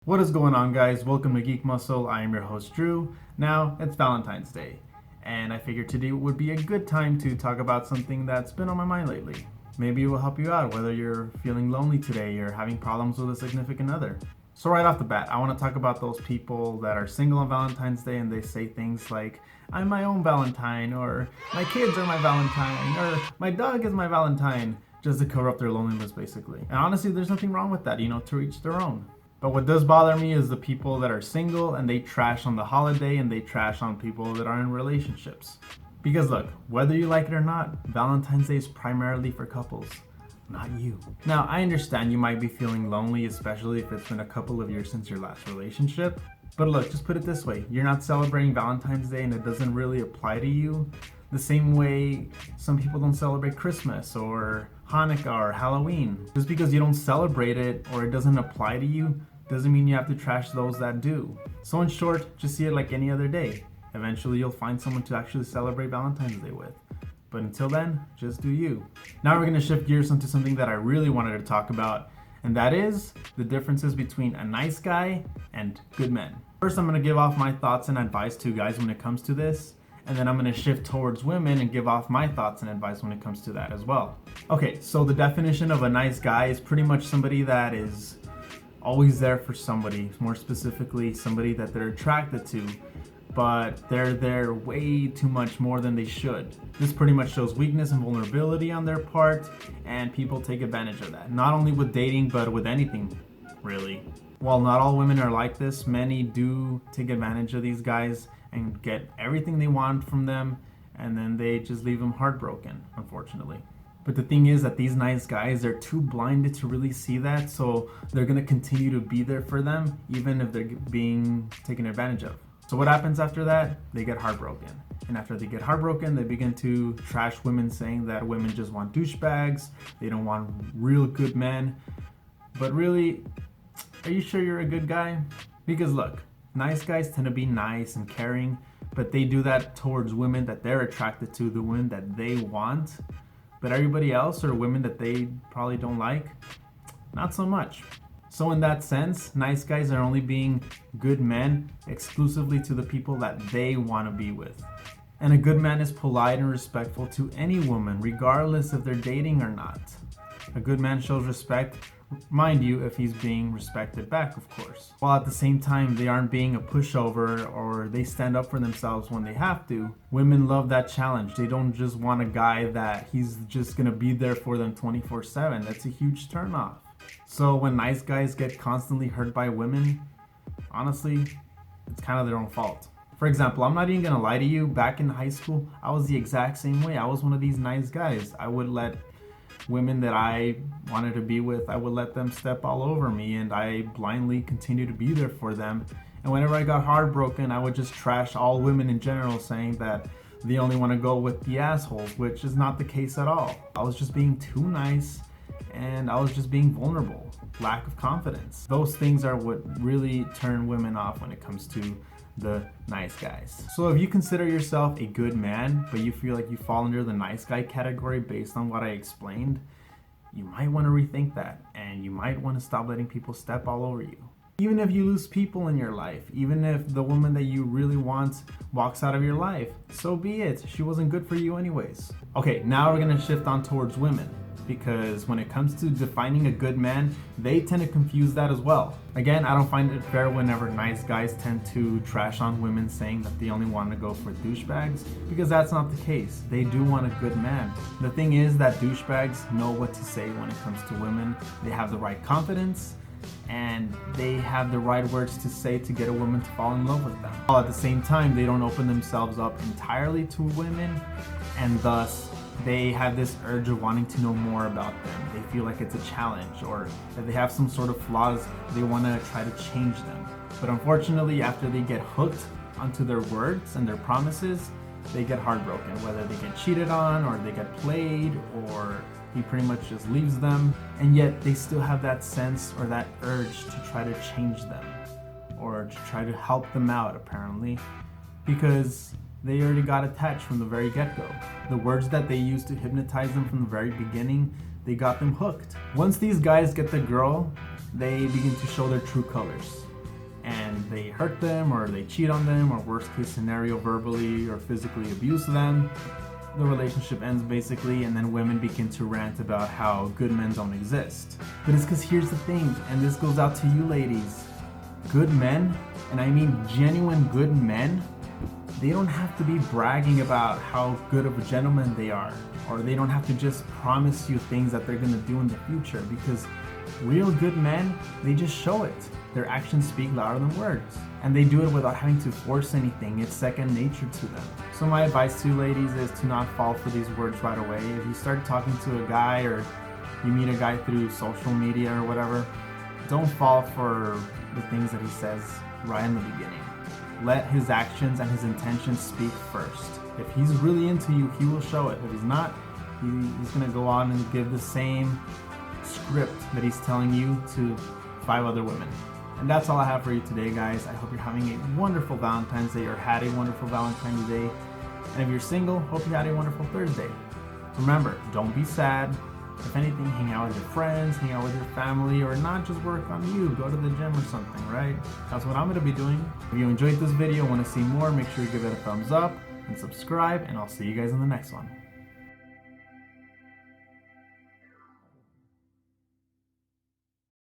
What is going on, guys? Welcome to Geek Muscle. I am your host, Drew. Now, it's Valentine's Day, and I figured today would be a good time to talk about something that's been on my mind lately. Maybe it will help you out, whether you're feeling lonely today or having problems with a significant other. So right off the bat, I want to talk about those people that are single on Valentine's Day and they say things like, I'm my own Valentine, or my kids are my Valentine, or my dog is my Valentine, just to cover up their loneliness, basically. And honestly, there's nothing wrong with that, to each their own. But what does bother me is the people that are single and they trash on the holiday and they trash on people that are in relationships. Because look, whether you like it or not, Valentine's Day is primarily for couples, not you. Now, I understand you might be feeling lonely, especially if it's been a couple of years since your last relationship. But look, just put it this way, you're not celebrating Valentine's Day and it doesn't really apply to you the same way some people don't celebrate Christmas or Hanukkah or Halloween. Just because you don't celebrate it or it doesn't apply to you doesn't mean you have to trash those that do. So in short, just see it like any other day. Eventually you'll find someone to actually celebrate Valentine's Day with. But until then, just do you. Now we're gonna shift gears into something that I really wanted to talk about, and that is the differences between a nice guy and good men. First, I'm gonna give off my thoughts and advice to guys when it comes to this, and then I'm gonna shift towards women and give off my thoughts and advice when it comes to that as well. Okay, so the definition of a nice guy is pretty much somebody that is always there for somebody, more specifically somebody that they're attracted to, but they're there way too much more than they should. This pretty much shows weakness and vulnerability on their part, and people take advantage of that. Not only with dating, but with anything, really. While not all women are like this, many do take advantage of these guys and get everything they want from them, and then they just leave them heartbroken, unfortunately. But the thing is that these nice guys, they're too blinded to really see that, so they're gonna continue to be there for them, even if they're being taken advantage of. So what happens after that? They get heartbroken. And after they get heartbroken, they begin to trash women, saying that women just want douchebags, they don't want real good men. But really, are you sure you're a good guy? Because look, nice guys tend to be nice and caring, but they do that towards women that they're attracted to, the women that they want. But everybody else, or women that they probably don't like, not so much. So in that sense, nice guys are only being good men exclusively to the people that they want to be with. And a good man is polite and respectful to any woman, regardless if they're dating or not. A good man shows respect, mind you, if he's being respected back, of course. While at the same time, they aren't being a pushover or they stand up for themselves when they have to. Women love that challenge. They don't just want a guy that he's just gonna be there for them 24/7. That's a huge turnoff. So when nice guys get constantly hurt by women, honestly, it's kind of their own fault. For example, I'm not even gonna lie to you, back in high school, I was the exact same way. I was one of these nice guys. I would let women that I wanted to be with, I would let them step all over me, and I blindly continued to be there for them. And whenever I got heartbroken, I would just trash all women in general, saying that they only want to go with the assholes, which is not the case at all. I was just being too nice, and I was just being vulnerable. Lack of confidence. Those things are what really turn women off when it comes to the nice guys. So if you consider yourself a good man, but you feel like you fall under the nice guy category based on what I explained, you might want to rethink that, and you might want to stop letting people step all over you. Even if you lose people in your life, even if the woman that you really want walks out of your life, so be it. She wasn't good for you anyways. Okay, now we're gonna shift on towards women, because when it comes to defining a good man, they tend to confuse that as well. Again, I don't find it fair whenever nice guys tend to trash on women, saying that they only want to go for douchebags, because that's not the case. They do want a good man. The thing is that douchebags know what to say when it comes to women. They have the right confidence, and they have the right words to say to get a woman to fall in love with them. While at the same time, they don't open themselves up entirely to women, and thus they have this urge of wanting to know more about them. They feel like it's a challenge, or that they have some sort of flaws, they want to try to change them. But unfortunately, after they get hooked onto their words and their promises, they get heartbroken, whether they get cheated on, or they get played, or he pretty much just leaves them. And yet they still have that sense or that urge to try to change them, or to try to help them out, apparently, because they already got attached from the very get-go. The words that they used to hypnotize them from the very beginning, they got them hooked. Once these guys get the girl, they begin to show their true colors. and they hurt them or they cheat on them, or worst case scenario, verbally or physically abuse them, the relationship ends basically, and then women begin to rant about how good men don't exist. But it's because here's the thing, and this goes out to you ladies, good men, and I mean genuine good men, they don't have to be bragging about how good of a gentleman they are, or they don't have to just promise you things that they're gonna do in the future, because real good men, they just show it. Their actions speak louder than words, and they do it without having to force anything. It's second nature to them. So my advice to you ladies is to not fall for these words right away. If you start talking to a guy, or you meet a guy through social media or whatever, don't fall for the things that he says right in the beginning. Let his actions and his intentions speak first. If he's really into you, he will show it. If he's not, he's gonna go on and give the same script that he's telling you to 5 other women. And that's all I have for you today, guys. I hope you're having a wonderful Valentine's Day, or had a wonderful Valentine's Day. And if you're single, hope you had a wonderful Thursday. Remember, don't be sad. If anything, hang out with your friends, hang out with your family, or not just work on you. Go to the gym or something, right? That's what I'm gonna be doing. If you enjoyed this video and want to see more, make sure you give it a thumbs up and subscribe, and I'll see you guys in the next one.